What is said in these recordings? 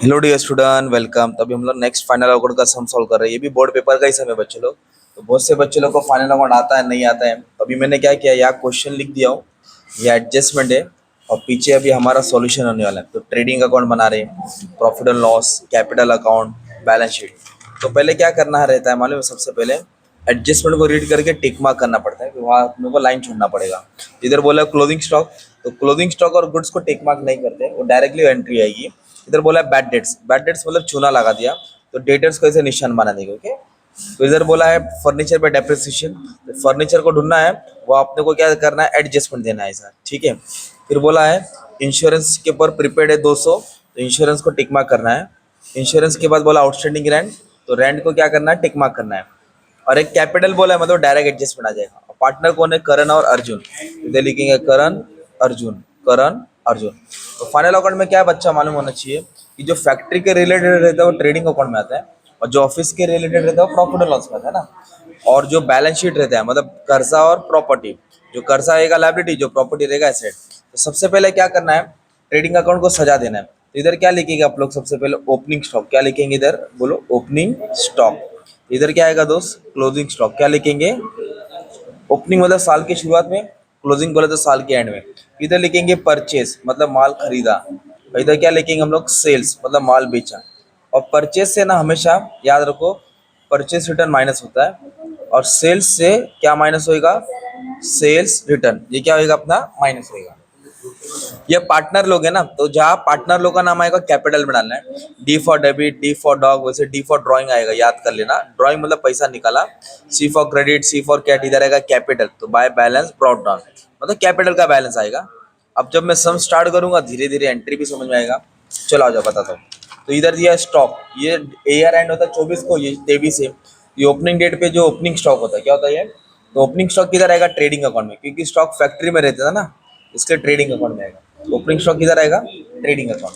Hello dear student, welcome. तो अभी हम लोग नेक्स्ट फाइनल अकाउंट का सम सॉल्व कर रहे हैं। ये भी बोर्ड पेपर का ही समय बच्चे लोग। तो बहुत से बच्चे लोग को फाइनल अकाउंट आता है, नहीं आता है। तो अभी मैंने क्या किया, यहाँ क्वेश्चन लिख दिया हूँ, ये एडजस्टमेंट है और पीछे अभी हमारा सॉल्यूशन होने वाला है। तो ट्रेडिंग अकाउंट बना रहे हैं, profit and loss, capital account, balance sheet. तो पहले क्या करना रहता है मालूम है? सबसे पहले एडजस्टमेंट को रीड करके टिक मार्क करना पड़ता है, फिर वहाँ अपने को लाइन छोड़ना पड़ेगा। इधर बोला क्लोजिंग स्टॉक, तो क्लोजिंग स्टॉक और गुड्स को टिक मार्क नहीं करते, वो डायरेक्टली एंट्री आएगी। इधर बोला है बैड डेट्स, बैड डेट्स मतलब चूना लगा दिया, तो डेटर्स को ऐसे निशान बना देंगे। ओके। तो इधर बोला है फर्नीचर पे डेप्रिसिएशन, तो फर्नीचर को ढूंढना है, वो अपने को क्या करना है, एडजस्टमेंट देना है सर, ठीक है। फिर बोला है इंश्योरेंस के ऊपर प्रीपेड है 200, तो इंश्योरेंस को टिक मार्क करना है। इंश्योरेंस के बाद बोला आउटस्टैंडिंग रेंट, तो रेंट को क्या करना है, टिक मार्क करना है। और एक कैपिटल बोला है, मतलब डायरेक्ट एडजस्टमेंट आ जाएगा। पार्टनर कौन है, करण और अर्जुन, इधर लिखेंगे करण अर्जुन, करण अर्जुन। तो फाइनल अकाउंट में क्या है बच्चा, मालूम होना चाहिए कि जो फैक्ट्री के रिलेटेड रहता है वो ट्रेडिंग अकाउंट में आता है, और जो ऑफिस के रिलेटेड रहता है वो प्रॉफिट एंड लॉस में आता है ना। और जो बैलेंस शीट रहता है मतलब कर्जा और प्रॉपर्टी, जो कर्जा रहेगा लायबिलिटी, जो प्रॉपर्टी रहेगा एसेट। तो सबसे पहले क्या करना है, ट्रेडिंग अकाउंट को सजा देना है। तो इधर क्या लिखेंगे आप लोग, सबसे पहले ओपनिंग स्टॉक, क्या लिखेंगे इधर बोलो, ओपनिंग स्टॉक। इधर क्या आएगा दोस्त, क्लोजिंग स्टॉक, क्या लिखेंगे, ओपनिंग मतलब साल की शुरुआत में, क्लोजिंग बोले तो साल के एंड में। इधर लिखेंगे परचेस मतलब माल खरीदा, और इधर क्या लिखेंगे हम लोग, सेल्स मतलब माल बेचा। और परचेस से ना हमेशा याद रखो, परचेस रिटर्न माइनस होता है, और सेल्स से क्या माइनस होएगा, सेल्स रिटर्न, ये क्या होएगा अपना, माइनस होएगा। ये पार्टनर लोग है ना, तो जहाँ पार्टनर लोग का नाम आएगा कैपिटल में डालना है। D for debit, D for dog, वैसे डी फॉर ड्राइंग आएगा, याद कर लेना। ड्राइंग मतलब पैसा निकाला। C for credit, C for cat, इधर आएगा कैपिटल, तो बाय बैलेंस ब्रॉट डाउन, मतलब कैपिटल का बैलेंस आएगा। अब जब मैं सम स्टार्ट करूंगा धीरे धीरे एंट्री भी समझ में आएगा। चलो आ जाओ बताता हूँ। तो इधर दिया स्टॉक, ये ईयर एंड होता है 24 को, ये 23 है। ये ओपनिंग डेट पे जो ओपनिंग स्टॉक होता है क्या होता है ये, तो ओपनिंग स्टॉक किधर आएगा, ट्रेडिंग अकाउंट में, क्योंकि स्टॉक फैक्ट्री में रहता था ना, इसलिए ट्रेडिंग अकाउंट में आएगा। ओपनिंग स्टॉक किधर आएगा, ट्रेडिंग अकाउंट।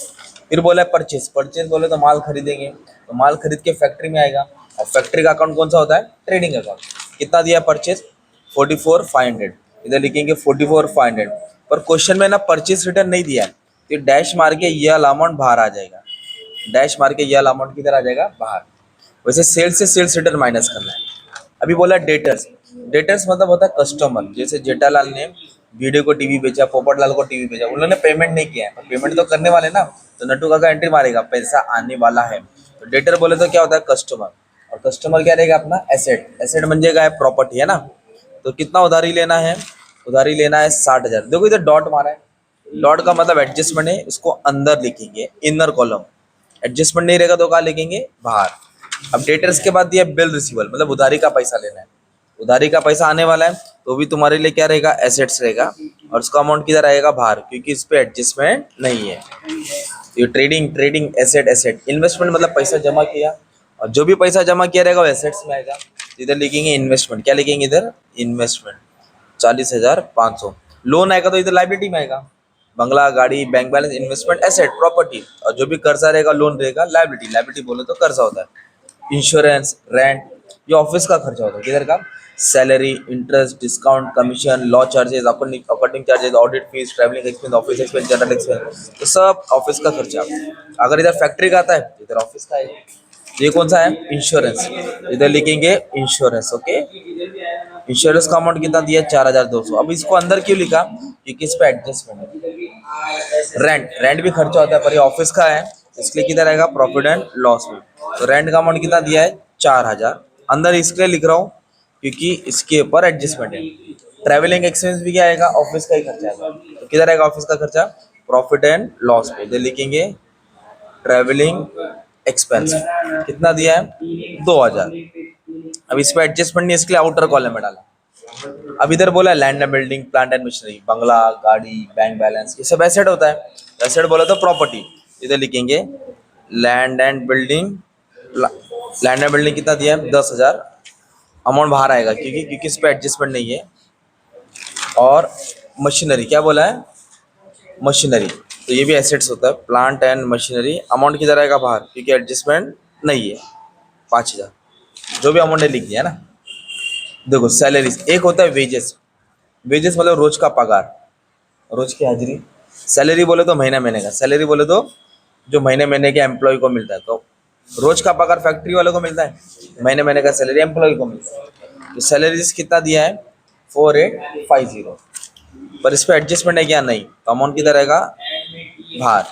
फिर बोला है परचेस, परचेस बोले तो माल खरीदेंगे, तो माल खरीद के फैक्ट्री में आएगा। और फैक्ट्री का अकाउंट कौन सा होता है, ट्रेडिंग अकाउंट। कितना दिया परचेस, 44,500, इधर लिखेंगे 44,500। पर क्वेश्चन में ना परचेस रिटर्न नहीं दिया है, तो डैश मार के ये अमाउंट बाहर आ जाएगा, डैश मार के ये अमाउंट किधर आ जाएगा, बाहर। वैसे सेल्स से सेल्स रिटर्न माइनस करना है। अभी बोला डेटर्स, डेटर्स मतलब होता है कस्टमर। जैसे जेठालाल ने वीडियो को टीवी बेचा, पोपटलाल को टीवी बेचा, उन्होंने पेमेंट नहीं किया है, पर पेमेंट तो करने वाले ना, तो नट्टू काका एंट्री मारेगा, पैसा आने वाला है। तो डेटर बोले तो क्या होता है, कस्टमर। और कस्टमर क्या रहेगा अपना, एसेट, एसेट बन जाएगा प्रॉपर्टी है ना। तो कितना उधारी लेना है, उधारी लेना है 60,000। देखो इधर डॉट मारा है, डॉट का मतलब एडजस्टमेंट है, इसको अंदर लिखेंगे इनर कॉलम। एडजस्टमेंट नहीं रहेगा तो कहाँ लिखेंगे, बाहर। अब डेटर्स के बाद दिया बिल रिसीवल, मतलब उधारी का पैसा लेना है, उधारी का पैसा आने वाला है, तो भी तुम्हारे लिए क्या रहेगा, एसेट्स रहेगा। और उसका अमाउंट किधर आएगा, बाहर, क्योंकि इस पे एडजस्टमेंट नहीं है। ये trading, trading asset, asset investment मतलब पैसा जमा किया, और जो भी पैसा जमा किया रहेगा वो एसेट्स में आएगा। तो इधर लिखेंगे इन्वेस्टमेंट, क्या लिखेंगे इधर, इन्वेस्टमेंट 40,500। लोन आएगा तो इधर लाइबिलिटी में आएगा, बंगला, गाड़ी, bank balance, investment, asset, property. और जो भी कर्जा रहेगा, लोन रहेगा, लाइबिलिटी, लाइबिलिटी बोले तो कर्जा होता है। इंश्योरेंस, रेंट, ये ऑफिस का खर्चा होता है, किधर का, salary, interest, discount, commission, law charges, accounting charges, audit fees, travelling expense, office expense, general expense, तो सब ऑफिस का खर्चा। अगर इधर फैक्ट्री का आता है तो इधर ऑफिस का है। ये कौन सा है, इंश्योरेंस, इधर लिखेंगे इंश्योरेंस। ओके। इंश्योरेंस का अमाउंट कितना दिया, 4,200। अब इसको अंदर क्यों लिखा, क्योंकि इस पे एडजस्टमेंट है। रेंट, रेंट भी खर्चा होता है, पर ये ऑफिस का है, इसलिए किधर आएगा, प्रॉफिट एंड लॉस में। तो रेंट का अमाउंट कितना दिया है, 4,000। अंदर इसलिए लिख रहा हूँ क्योंकि इसके ऊपर एडजस्टमेंट है। ट्रैवलिंग एक्सपेंस भी क्या आएगा, ऑफिस का ही खर्चा आएगा, तो किधर आएगा ऑफिस का खर्चा, प्रॉफिट एंड लॉस पे। इधर लिखेंगे ट्रैवलिंग एक्सपेंस, कितना दिया है, 2,000। अब इस पे एडजस्टमेंट नहीं, इसके लिए आउटर कॉलम में डाला। अब इधर बोला land and building, plant and machinery, बंगला, गाड़ी, बैंक बैलेंस, ये सब एसेट होता है। एसेट बोला तो प्रॉपर्टी, इधर लिखेंगे land and building. Land and building कितना दिया है, 10,000। अमाउंट बाहर आएगा क्योंकि इस पे एडजस्टमेंट नहीं है। और मशीनरी क्या बोला है, मशीनरी, तो ये भी एसेट्स होता है, प्लांट एंड मशीनरी। अमाउंट किधर आएगा, बाहर, क्योंकि एडजस्टमेंट नहीं है, 5,000। जो भी अमाउंट लिख दिया ना। देखो सैलरीज, एक होता है वेजेस, वेजेस मतलब रोज का पगार, रोज की हाजिरी। सैलरी बोले तो महीना महीने का, सैलरी बोले तो जो महीने महीने के एम्प्लॉय को मिलता है। तो रोज का पगार फैक्ट्री वालों को मिलता है, महीने महीने का सैलरी एम्प्लॉय को मिलता है। तो सैलरीज कितना दिया है, 4850। पर इस पे एडजस्टमेंट है क्या, नहीं। तो अमाउंट किधर रहेगा, बाहर।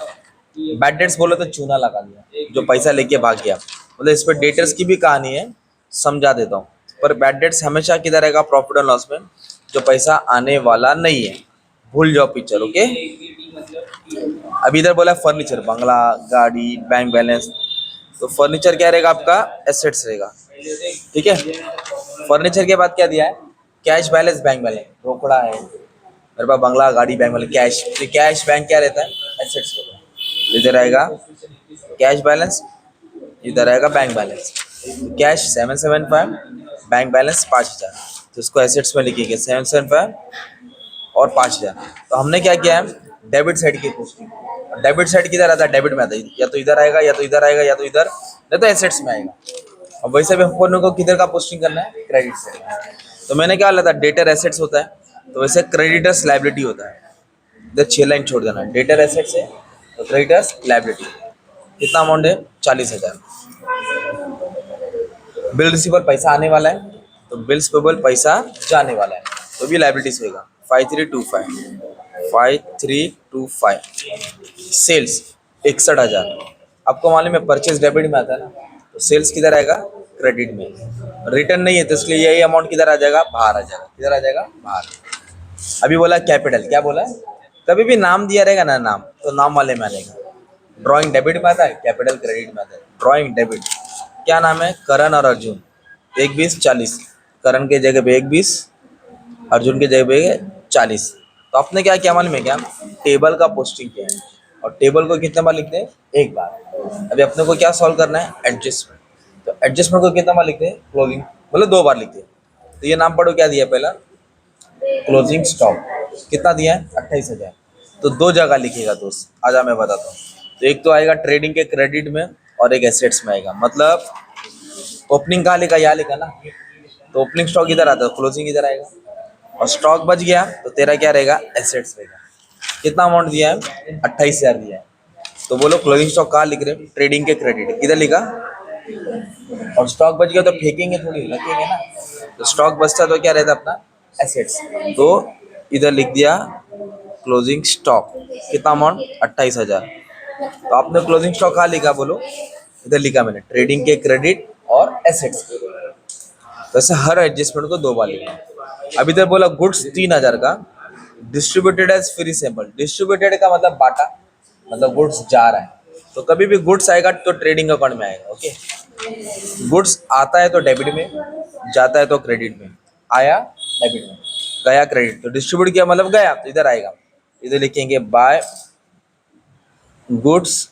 बैड डेट्स बोले तो चूना लगा दिया, जो पैसा लेके भाग गया। मतलब इस पे डेटर्स की भी कहानी है, समझा देता हूँ। पर बैड डेट्स हमेशा किधर रहेगा, प्रॉफिट एंड लॉस में, जो पैसा आने वाला नहीं है। भूल जाओ पिक्चर, ओके। अभी इधर बोला फर्नीचर, बंगला, गाड़ी, बैंक बैलेंस। तो फर्नीचर क्या रहेगा आपका, एसेट्स रहेगा, ठीक है। फर्नीचर के बाद क्या दिया है, कैश बैलेंस, बैंक बैलेंस, रोकड़ा है मेरे पास, बंगला, गाड़ी, बैंक बैलेंस, कैश। तो कैश बैंक क्या रहता है, एसेट्स रहता है। इधर आएगा कैश बैलेंस, इधर आएगा bank balance. Cash 775, bank balance 5000। तो इसको एसेट्स में लिखिएगा 775 और 5000। तो हमने क्या किया है, डेबिट साइड की पोस्टिंग। डेबिट साइड किधर आता है, डेबिट में आता है, या तो इधर आएगा, या तो इधर आएगा, या तो इधर, या तो एसेट्स में आएगा। अब वैसे भी हमको को किधर का पोस्टिंग करना है, क्रेडिट साइड। तो मैंने क्या लिया था, डेटर एसेट्स होता है, तो वैसे क्रेडिटर्स लाइबिलिटी होता है। इधर 6 लाइन छोड़ देना, डेटर एसेट्स है तो क्रेडिटर्स लाइबिलिटी। कितना अमाउंट है, 40,000। बिल रिसीवर पैसा आने वाला है, तो बिल्स पेबल पैसा जाने वाला है, तो भी लाइबिलिटीज होगा। 5325 सेल्स 61,000। आपको मालूम है परचेज डेबिट में आता है ना, तो सेल्स किधर आएगा, क्रेडिट में। रिटर्न नहीं है तो इसलिए यही अमाउंट किधर आ जाएगा, बाहर आ जाएगा। किधर आ जाएगा, बाहर। अभी बोला कैपिटल, क्या बोला है, कभी भी नाम दिया रहेगा ना, नाम तो नाम वाले में आएगा। ड्राइंग डेबिट में आता है, कैपिटल क्रेडिट में आता है। ड्राइंग डेबिट, क्या नाम है, करण और अर्जुन, 1 20 40। करण के जगह पे 1 20, अर्जुन के जगह पे 40। तो आपने क्या किया मालूम है क्या, टेबल का पोस्टिंग किया है, और टेबल को कितने बार लिखते हैं, एक बार। अभी अपने को क्या सॉल्व करना है, एडजस्टमेंट। तो एडजस्टमेंट को कितना बार लिखते हैं, क्लोजिंग, मतलब 2 बार लिखते हैं। तो ये नाम पढ़ो, क्या दिया पहला, क्लोजिंग स्टॉक। कितना दिया है, 28,000। तो 2 जगह लिखिएगा दोस्त, आजा मैं बताता हूँ। तो एक तो आएगा ट्रेडिंग के क्रेडिट में, और एक एसेट्स में आएगा। मतलब ओपनिंग कहाँ लिखा, यहाँ लिखा ना, तो ओपनिंग स्टॉक इधर आता है, क्लोजिंग इधर आएगा। और स्टॉक बच गया तो तेरा क्या रहेगा, एसेट्स रहेगा। कितना अमाउंट दिया है, 28,000 दिया है। तो बोलो क्लोजिंग स्टॉक कहाँ लिख रहे, ट्रेडिंग के क्रेडिट, किधर लिखा। और स्टॉक बच गया तो फेंकेंगे थोड़ी, रखेंगे ना। तो स्टॉक बचता तो क्या रहता अपना, एसेट्स। तो इधर लिख दिया क्लोजिंग स्टॉक, कितना अमाउंट, 28,000। तो आपने क्लोजिंग स्टॉक कहाँ लिखा, बोलो, इधर लिखा मैंने, ट्रेडिंग के क्रेडिट और एसेट्स। वैसे हर एडजस्टमेंट को 2 बार लिखा। अभी इधर बोला गुड्स 3,000 का, distributed as free sample. Distributed का मतलब बांटा, मतलब गुड्स जा रहा है। तो कभी भी गुड्स आएगा तो ट्रेडिंग अकाउंट में आएगा, ओके। गुड्स आता है तो डेबिट में, जाता है तो क्रेडिट में। आया डेबिट में, गया क्रेडिट। तो डिस्ट्रीब्यूट किया मतलब गया, तो इधर आएगा। इधर लिखेंगे by goods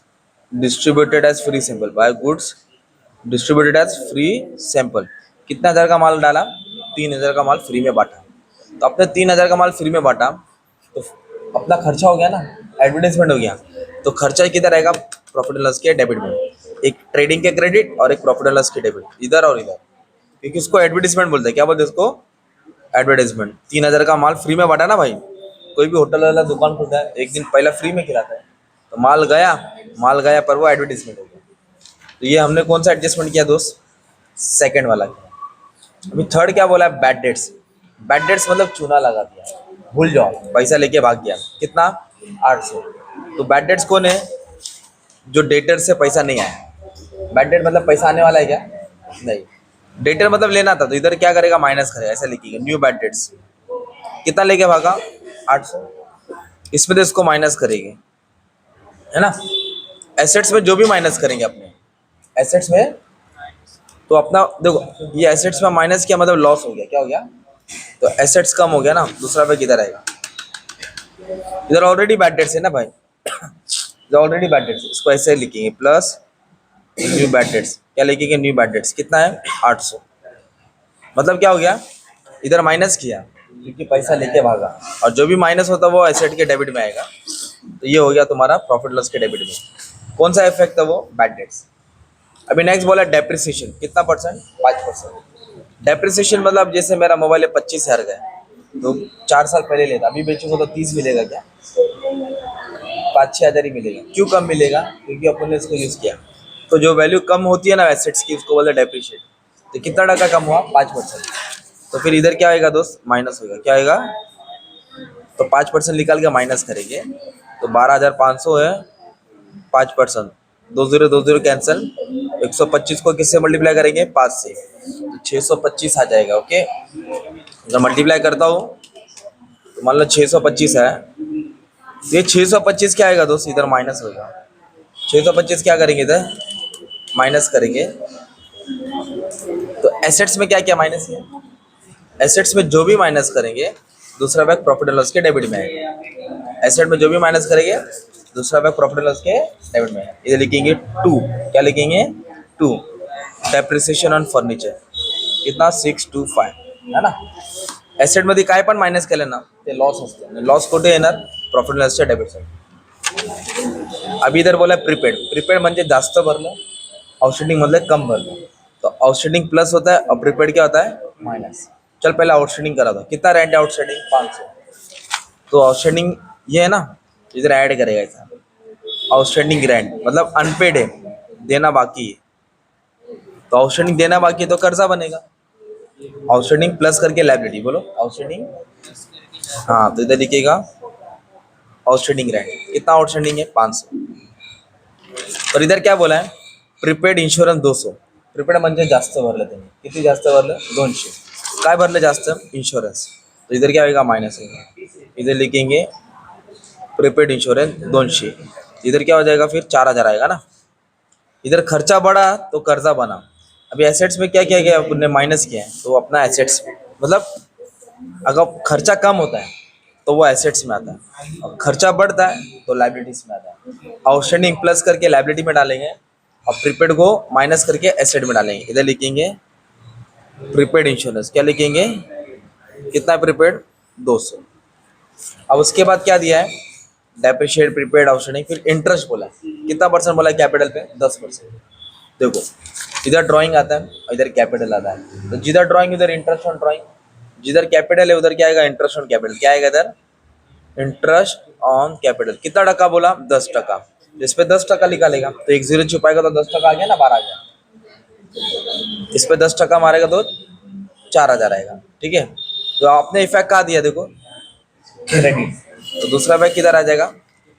distributed as free sample, by goods distributed as free sample. कितना हज़ार का माल डाला, 3,000 का माल फ्री में बांटा। तो आपने 3,000 का माल फ्री में बांटा, तो अपना खर्चा हो गया ना, एडवर्टाइजमेंट हो गया। तो खर्चा किधर आएगा, प्रॉफिट एंड लॉस के डेबिट में। एक ट्रेडिंग के क्रेडिट और एक प्रॉफिट एंड लॉस के डेबिट, इधर और इधर। क्योंकि इसको एडवर्टाइजमेंट बोलते हैं, क्या बोलते हैं इसको, एडवर्टाइजमेंट। 3,000 का माल फ्री में बांटा ना भाई। कोई भी होटल वाला दुकान खुलता है, एक दिन पहला फ्री में खिलाता है। तो माल गया पर वो एडवर्टाइजमेंट हो गया। तो ये हमने कौन सा एडजस्टमेंट किया दोस्त, सेकंड वाला किया। अभी थर्ड क्या बोला है, बैड डेट्स। बैड डेट्स मतलब चूना लगा दिया, भूल जाओ, पैसा लेके भाग गया। कितना, 800। तो बैड डेट्स कौन है, जो डेटर से पैसा नहीं आया। बैड डेट मतलब पैसा आने वाला है क्या, नहीं। डेटर मतलब लेना था, तो इधर क्या करेगा, माइनस करेगा, ऐसा लिखिएगा न्यू बैड डेट्स। कितना लेके भागा, 800। इसमें तो इसको माइनस करेंगे, है ना। एसेट्स में जो भी माइनस करेंगे अपने, एसेट्स में तो अपना देखो, ये एसेट्स में माइनस किया मतलब लॉस हो गया, क्या हो गया, तो एसेट्स कम हो गया ना। दूसरा पे किधर आएगा, इधर ऑलरेडी बैड डेट्स है ना भाई, इधर ऑलरेडी बैड डेट्स, इसको ऐसे लिखेंगे प्लस न्यू बैड डेट्स। क्या लिखेंगे, न्यू बैड डेट्स। कितना है, 800। मतलब क्या हो गया, इधर माइनस किया क्योंकि पैसा लेके भागा, और जो भी माइनस होता है वो एसेट के डेबिट में आएगा। तो ये हो गया तुम्हारा प्रॉफिट लॉस के डेबिट में। कौन सा इफेक्ट था, वो बैड डेट्स। अभी नेक्स्ट बोला डेप्रिसिएशन, कितना परसेंट, 5%। डेप्रिसिएशन मतलब जैसे मेरा मोबाइल है 25,000 का है, तो 4 साल पहले लेता, अभी बेचूंगा तो 30 मिलेगा क्या, 5-6 हज़ार ही मिलेगा। क्यों कम मिलेगा? क्योंकि अपन ने इसको यूज़ किया। तो जो वैल्यू कम होती है ना एसेट्स की, उसको बोलते हैं डेप्रिशिएट। तो कितना टका कम हुआ? 5%। तो फिर इधर क्या आएगा दोस्त? माइनस होगा। क्या आएगा? तो 5% निकाल के माइनस करेंगे तो 12,500 है। 5%, 20 कैंसिल। 125 को किससे मल्टीप्लाई करेंगे? 5 से, तो 625 आ जाएगा। ओके, जब मल्टीप्लाई करता हूँ तो मान लो 625 है। तो ये 625 क्या आएगा दोस्त? इधर माइनस होगा। 625 क्या करेंगे? इधर माइनस करेंगे। तो एसेट्स में क्या क्या माइनस है? एसेट्स में जो भी माइनस करेंगे दूसरा बैग प्रॉफिट एंड लॉस के डेबिट में आएगा। एसेट में जो भी माइनस करेंगे दूसरा बैग प्रॉफिट एंड लॉस के डेबिट में आएगा। इधर लिखेंगे 2। क्या लिखेंगे? 2। डेप्रिसिएशन ऑन फर्निचर कितना? 625 है ना. एसेट मध्ये काय पण मायनस केलं ना ते लॉस असते. लॉस कुठे येणार? प्रॉफिट अँड लॉसच्या डेबिट साइड. अभी इधर बोला प्रीपेड. प्रीपेड म्हणजे जास्त भरलं, आउटस्टैंडिंग मतलब कम भरलं. तो आउटस्टैंडिंग प्लस होता है और प्रीपेड क्या होता है? माइनस. चल पहले आउटस्टैंडिंग करा दो. कितना रेंट है आउटस्टैंडिंग? 500. तो आउटस्टैंडिंग ये है ना, इधर ऐड करेगा ऐसा. आउटस्टैंडिंग रेंट मतलब अनपेड है, देना बाकी है. तो आउटस्टैंडिंग देना बाकी है तो कर्जा बनेगा. आउटस्टैंडिंग प्लस करके लाइबिलिटी. बोलो आउटस्टैंडिंग. हाँ, तो इधर लिखिएगा आउटस्टैंडिंग रेंट. कितना आउटस्टैंडिंग है? 500. और इधर क्या बोला है? Prepaid insurance 200. प्रीपेड म्हणजे जास्त भरलं त्यांनी. किती जास्त भरलं? 200. काय भरलं जास्त? इन्शुरन्स. तो इधर क्या होगा? माइनस होगा. इधर लिखेंगे प्रीपेड इंश्योरेंस 200. इधर क्या हो जाएगा? फिर 4,000 आएगा ना. इधर खर्चा बढ़ा तो कर्जा बना. अभी एसेट्स में क्या किया गया? अपने माइनस किया है तो अपना एसेट्स मतलब अगर खर्चा कम होता है तो वो एसेट्स में आता है, और खर्चा बढ़ता है तो लाइबिलिटीज में आता है. आउटस्टैंडिंग प्लस करके लाइबिलिटी में डालेंगे और प्रीपेड को माइनस करके एसेट में डालेंगे. इधर लिखेंगे प्रीपेड इंश्योरेंस. क्या लिखेंगे? कितना प्रीपेड? 200. अब उसके बाद क्या दिया है? Depreciate, prepaid, outstanding. फिर इंटरेस्ट बोला है. कितना परसेंट बोला है कैपिटल पे? 10%. देखो इधर ड्राइंग आता है और इधर कैपिटल आता है. तो जिधर ड्राइंग उधर इंटरेस्ट ऑन ड्राइंग, जिधर कैपिटल है उधर क्या आएगा? Interest on capital. क्या आएगा इधर? Interest on capital. कितना टका बोला? 10%. इस पे 10% निकालेगा तो एक जीरो छुपाएगा तो 10% आ गया ना, 12,000. इस पे 10% मारेगा तो 4,000 आएगा. ठीक है, तो आपने इफेक्ट कहा दिया देखो, क्रेडिट. तो दूसरा बैग किधर आ जाएगा?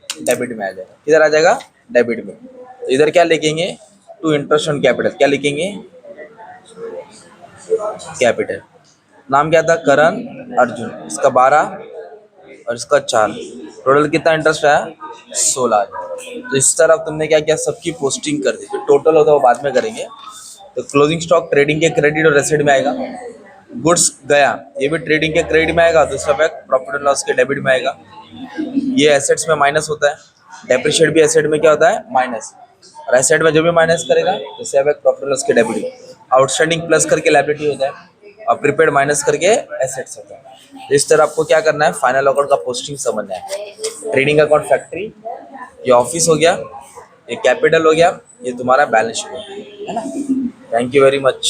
डेबिट में आ जाएगा. किधर आ जाएगा? डेबिट में. तो इधर क्या लिखेंगे? To interest on capital. क्या लिखेंगे? कैपिटल. नाम क्या था? करण अर्जुन. इसका 12 और इसका 4. टोटल कितना इंटरेस्ट आया? 16,000. तो इस तरह तुमने क्या किया? सबकी पोस्टिंग कर दी. जो टोटल होता है वो बाद में करेंगे. तो क्लोजिंग स्टॉक ट्रेडिंग के क्रेडिट और एसेट में आएगा. गुड्स गया, ये भी ट्रेडिंग के क्रेडिट में आएगा. दूसरा बैग प्रॉफिट एंड लॉस के डेबिट में आएगा. ये एसेट्स में माइनस होता है. डेप्रिशिएट भी एसेट में क्या होता है? माइनस. और एसेट में जो भी माइनस करेगा तो save bag profit and loss के डेबिट. आउटस्टैंडिंग प्लस करके लायबिलिटी होता है और प्रीपेड माइनस करके एसेट्स होता है. तो इस तरह आपको क्या करना है? फाइनल अकाउंट का पोस्टिंग समझना है. ट्रेडिंग अकाउंट फैक्ट्री, ये ऑफिस हो गया, ये कैपिटल हो गया, ये तुम्हारा बैलेंस शीट हो गया, है ना. Thank you very much.